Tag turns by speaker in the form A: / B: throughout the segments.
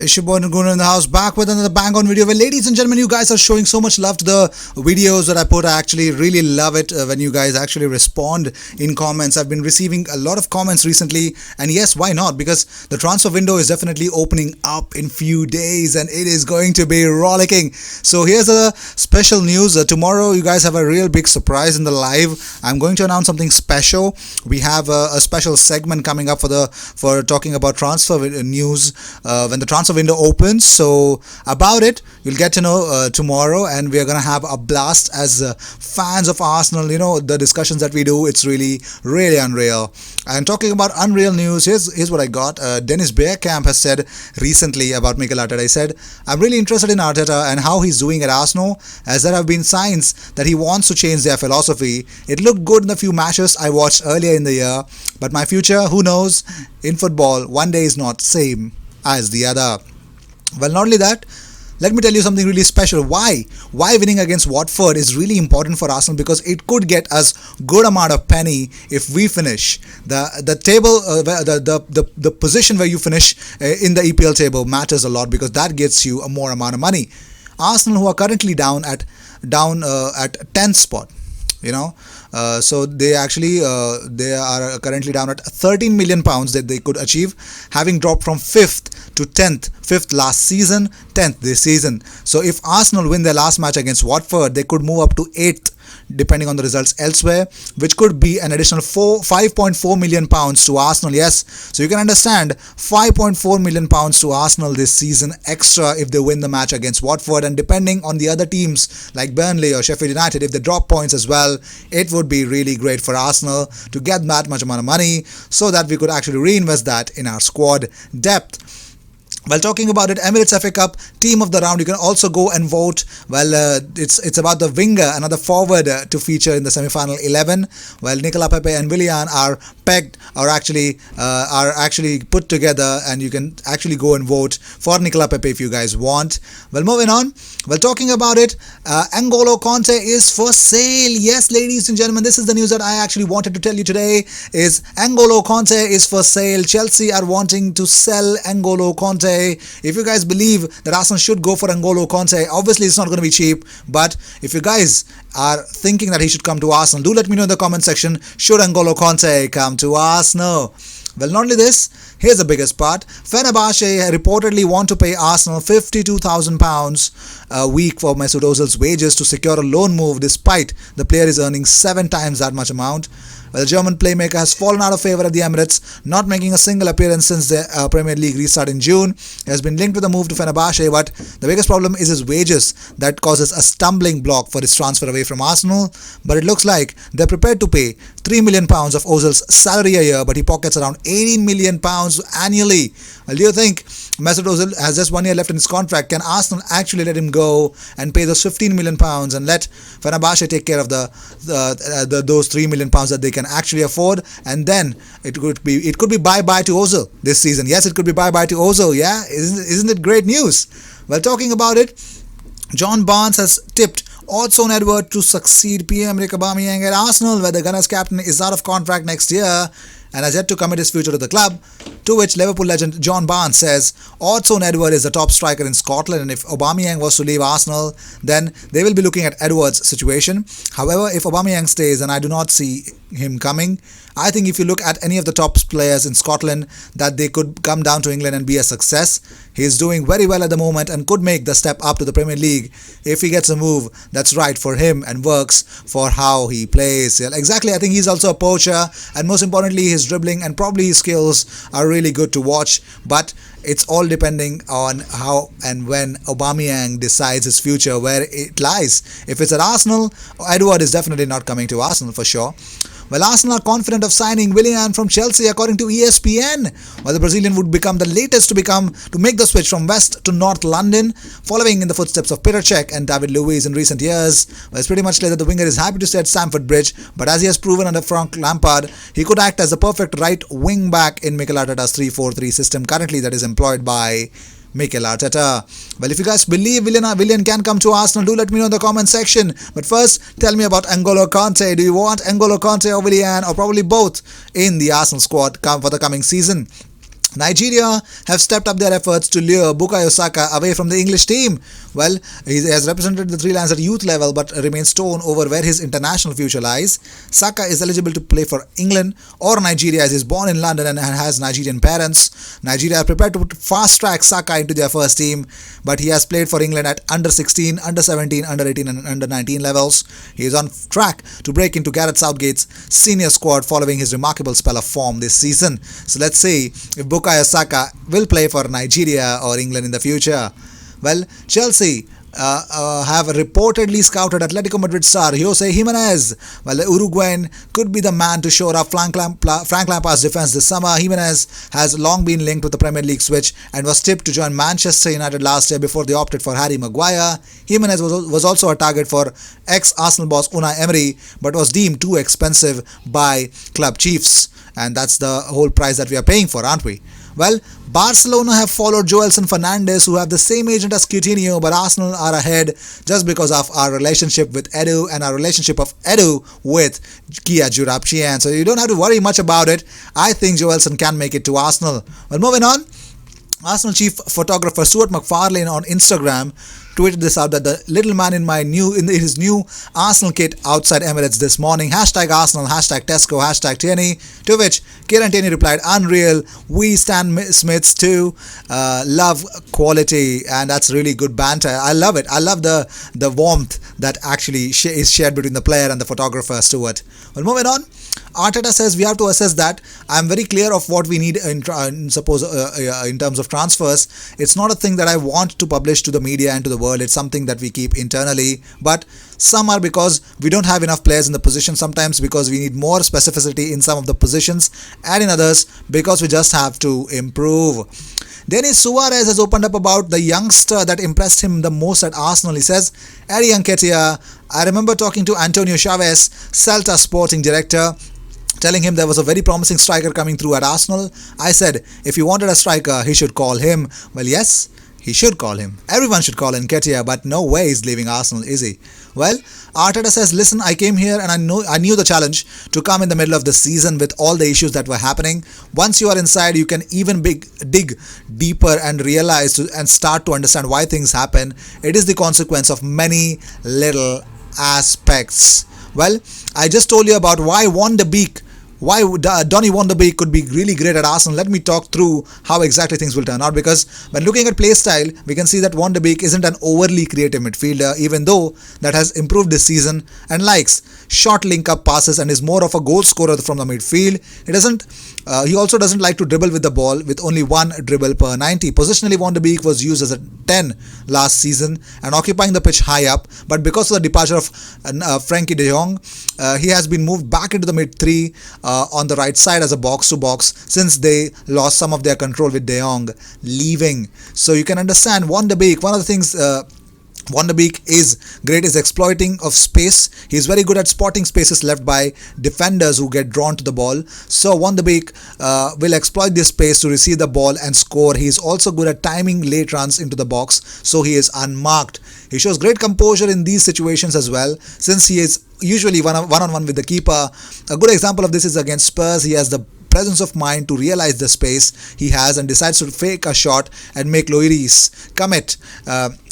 A: It's your boy Nuguna in the house, back with another bang on video. Well, ladies and gentlemen, you guys are showing so much love to the videos that I put. I actually really love it when you guys actually respond in comments. I've been receiving a lot of comments recently, and yes, why not? Because the transfer window is definitely opening up in few days, and it is going to be rollicking. So here's a special news. Tomorrow, you guys have a real big surprise in the live. I'm going to announce something special. We have a special segment coming up for talking about transfer news when the transfer window opens. So about it you'll get to know tomorrow, and we are gonna have a blast as fans of Arsenal. You know, the discussions that we do, it's really unreal. And talking about unreal news, here's what I got. Dennis Bergkamp has said recently about Mikel Arteta. He said, I'm really interested in Arteta and how he's doing at Arsenal, as there have been signs that he wants to change their philosophy. It looked good in the few matches I watched earlier in the year, but my future, who knows? In football, one day is not same as the other. Well, not only that, let me tell you something really special. Why winning against Watford is really important for Arsenal, because it could get us good amount of penny if we finish the table. The position where you finish in the EPL table matters a lot, because that gets you a more amount of money. Arsenal, who are currently down at 10th spot, you know, so they are currently down at 13 million pounds that they could achieve, having dropped from 5th to 5th last season, 10th this season. So if Arsenal win their last match against Watford, they could move up to 8th depending on the results elsewhere, which could be an additional 5.4 million pounds to Arsenal. Yes, so you can understand, 5.4 million pounds to Arsenal this season extra if they win the match against Watford. And depending on the other teams like Burnley or Sheffield United, if they drop points as well, it would be really great for Arsenal to get that much amount of money, so that we could actually reinvest that in our squad depth. While talking about it, Emirates FA Cup team of the round, you can also go and vote. Well, it's about the winger, another forward to feature in the semi-final 11. While Nicola Pepe and Willian are pegged, or actually put together, and you can actually go and vote for Nicola Pepe if you guys want. Well, moving on. Well, talking about it, N'Golo Conte is for sale. Yes, ladies and gentlemen, this is the news that I actually wanted to tell you today. Is N'Golo Conte is for sale. Chelsea are wanting to sell N'Golo Conte. If you guys believe that Arsenal should go for N'Golo Conte, obviously it's not going to be cheap, but if you guys are thinking that he should come to Arsenal, do let me know in the comment section. Should N'Golo come to Arsenal? Well, not only this, here's the biggest part. Fenerbahce reportedly want to pay Arsenal £52,000 a week for Mesut Ozil's wages to secure a loan move, despite the player is earning 7 times that much amount. Well, the German playmaker has fallen out of favour at the Emirates, not making a single appearance since the Premier League restart in June. He has been linked with a move to Fenerbahce, but the biggest problem is his wages. That causes a stumbling block for his transfer away from Arsenal. But it looks like they're prepared to pay £3 million of Ozil's salary a year, but he pockets around £18 million annually. Well, do you think Mesut Ozil has just 1 year left in his contract? Can Arsenal actually let him go and pay those £15 million and let Fenerbahce take care of those £3 million that they can actually afford? And then it could be bye-bye to Ozil this season. Yes, it could be bye-bye to Ozil. Yeah, isn't it great news? Well, talking about it, John Barnes has tipped Odsonne-Edouard to succeed Pierre-Emerick Aubameyang at Arsenal, where the Gunners captain is out of contract next year and has yet to commit his future to the club. To which Liverpool legend John Barnes says Odsonne-Edouard is the top striker in Scotland, and if Aubameyang was to leave Arsenal, then they will be looking at Edwards' situation. However, if Aubameyang stays, and I do not see him coming, I think if you look at any of the top players in Scotland, that they could come down to England and be a success. He is doing very well at the moment and could make the step up to the Premier League if he gets a move that's right for him and works for how he plays. Yeah, exactly, I think he's also a poacher, and most importantly, his dribbling and probably his skills are really good to watch. But it's all depending on how and when Aubameyang decides his future, where it lies. If it's at Arsenal, Edward is definitely not coming to Arsenal for sure. Well, Arsenal are confident of signing Willian from Chelsea, according to ESPN. While the Brazilian would become the latest to make the switch from West to North London, following in the footsteps of Peter Cech and David Luiz in recent years. Well, it's pretty much clear that the winger is happy to stay at Stamford Bridge, but as he has proven under Frank Lampard, he could act as the perfect right wing back in Mikel Arteta's 3-4-3 system currently that is employed by Mikel Arteta. Well, if you guys believe Willian can come to Arsenal, do let me know in the comment section. But first, tell me about N'Golo Conte. Do you want N'Golo Conte or Willian, or probably both, in the Arsenal squad for the coming season? Nigeria have stepped up their efforts to lure Bukayo Saka away from the English team. Well, he has represented the Three Lions at youth level but remains torn over where his international future lies. Saka is eligible to play for England or Nigeria as he is born in London and has Nigerian parents. Nigeria are prepared to fast-track Saka into their first team, but he has played for England at under 16, under 17, under 18 and under 19 levels. He is on track to break into Gareth Southgate's senior squad following his remarkable spell of form this season. So let's see if Bukayo Saka will play for Nigeria or England in the future. Well, Chelsea have reportedly scouted Atletico Madrid star Jose Jimenez. Well, the Uruguayan could be the man to shore up Frank Lampard's defense this summer. Jimenez has long been linked with the Premier League switch and was tipped to join Manchester United last year before they opted for Harry Maguire. Jimenez was also a target for ex-Arsenal boss Unai Emery, but was deemed too expensive by club chiefs. And that's the whole price that we are paying for, aren't we? Well, Barcelona have followed Joelson Fernandes, who have the same agent as Coutinho, but Arsenal are ahead just because of our relationship with Edu and our relationship of Edu with Kia Joorabchian. So you don't have to worry much about it. I think Joelson can make it to Arsenal. Well, moving on. Arsenal chief photographer Stuart McFarlane on Instagram tweeted this out, that the little man in his new Arsenal kit outside Emirates this morning. Hashtag Arsenal, hashtag Tesco, hashtag Tierney. To which Kieran Tierney replied, unreal, we stand Smiths too, love quality. And that's really good banter. I love it. I love the warmth that actually is shared between the player and the photographer, Stuart. Well, moving on. Arteta says we have to assess that. I'm very clear of what we need in terms of transfers. It's not a thing that I want to publish to the media and to the world. It's something that we keep internally. But some are because we don't have enough players in the position. Sometimes because we need more specificity in some of the positions, and in others because we just have to improve. Denis Suarez has opened up about the youngster that impressed him the most at Arsenal. He says, Eddie Nketiah, I remember talking to Antonio Chavez, Celta sporting director, telling him there was a very promising striker coming through at Arsenal. I said, if he wanted a striker, he should call him. Well, yes, he should call him. Everyone should call Nketiah, but no way he's leaving Arsenal, is he? Well, Arteta says, listen, I came here and I knew the challenge to come in the middle of the season with all the issues that were happening. Once you are inside, you can even dig deeper and realize and start to understand why things happen. It is the consequence of many little aspects. Well, I just told you about why Donny van de Beek could be really great at Arsenal. Let me talk through how exactly things will turn out, because when looking at play style, we can see that Van de Beek isn't an overly creative midfielder, even though that has improved this season, and likes short link-up passes and is more of a goal scorer from the midfield. He also doesn't like to dribble with the ball, with only one dribble per 90. Positionally, Van de Beek was used as a 10 last season and occupying the pitch high up, but because of the departure of Frenkie de Jong, he has been moved back into the mid 3 on the right side as a box-to-box since they lost some of their control with De Jong leaving. So you can understand Van de Beek, one of the things Van de Beek is great is exploiting of space. He is very good at spotting spaces left by defenders who get drawn to the ball. So Van de Beek will exploit this space to receive the ball and score. He is also good at timing late runs into the box, so he is unmarked. He shows great composure in these situations as well, since he is usually one-on-one with the keeper. A good example of this is against Spurs. He has the presence of mind to realize the space he has and decides to fake a shot and make Lloris commit,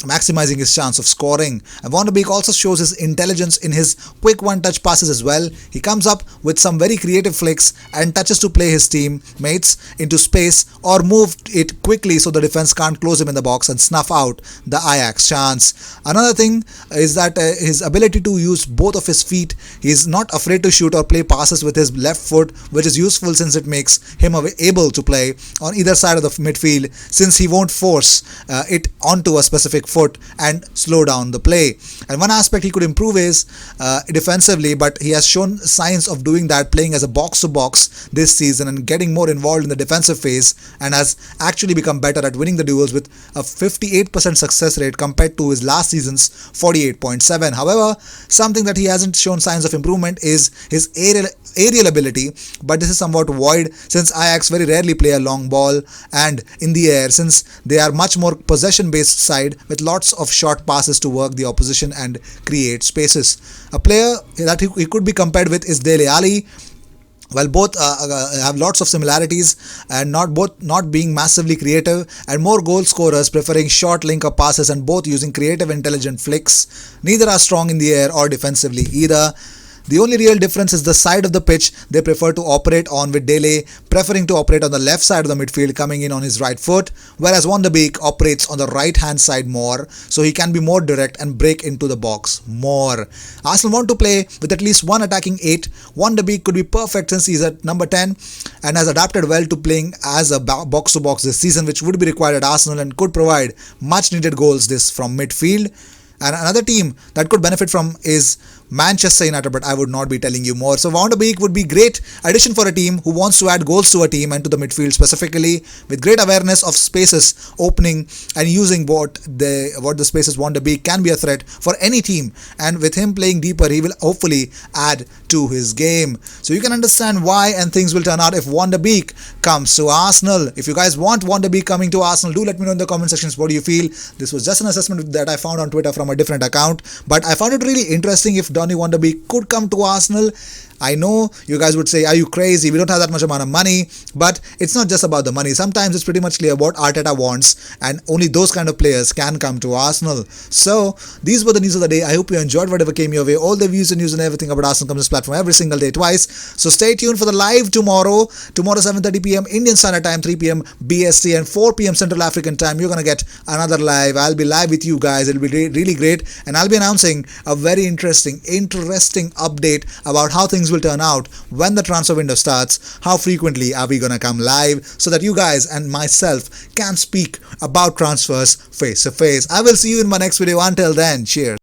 A: maximizing his chance of scoring. And Van de Beek also shows his intelligence in his quick one-touch passes as well. He comes up with some very creative flicks and touches to play his teammates into space or move it quickly so the defense can't close him in the box and snuff out the Ajax chance. Another thing is that his ability to use both of his feet. He is not afraid to shoot or play passes with his left foot, which is useful since it makes him able to play on either side of the midfield, since he won't force it onto a specific foot and slow down the play. And one aspect he could improve is defensively, but he has shown signs of doing that, playing as a box-to-box this season and getting more involved in the defensive phase, and has actually become better at winning the duels with a 58% success rate compared to his last season's 48.7. However, something that he hasn't shown signs of improvement is his aerial ability, but this is somewhat void since Ajax very rarely play a long ball and in the air, since they are much more possession-based side with lots of short passes to work the opposition and create spaces. A player that he could be compared with is Dele Alli. While both have lots of similarities and not being massively creative, and more goal scorers preferring short link up passes and both using creative intelligent flicks, neither are strong in the air or defensively either. The only real difference is the side of the pitch they prefer to operate on, with Dele preferring to operate on the left side of the midfield, coming in on his right foot, whereas Van de Beek operates on the right hand side more, so he can be more direct and break into the box more. Arsenal want to play with at least one attacking 8. Van de Beek could be perfect since he's at number 10 and has adapted well to playing as a box to box this season, which would be required at Arsenal and could provide much needed goals this from midfield. And another team that could benefit from is Manchester United, but I would not be telling you more. So Van de Beek would be great addition for a team who wants to add goals to a team and to the midfield specifically, with great awareness of spaces opening and using what the spaces Van de Beek can be a threat for any team. And with him playing deeper, he will hopefully add to his game. So you can understand why and things will turn out if Van de Beek comes to Arsenal. If you guys want Van de Beek coming to Arsenal, do let me know in the comment sections what do you feel. This was just an assessment that I found on Twitter from a different account, but I found it really interesting if Donny van de Beek could come to Arsenal. I know you guys would say, are you crazy? We don't have that much amount of money. But it's not just about the money. Sometimes it's pretty much clear what Arteta wants, and only those kind of players can come to Arsenal. So these were the news of the day. I hope you enjoyed whatever came your way. All the views and news and everything about Arsenal comes to this platform every single day, twice. So stay tuned for the live tomorrow. Tomorrow 7:30 p.m. Indian Standard Time, 3 p.m. BST and 4 p.m. Central African Time. You're going to get another live. I'll be live with you guys. It'll be really great. And I'll be announcing a very interesting update about how things will turn out when the transfer window starts. How frequently are we gonna come live so that you guys and myself can speak about transfers face to face. I will see you in my next video. Until then, cheers.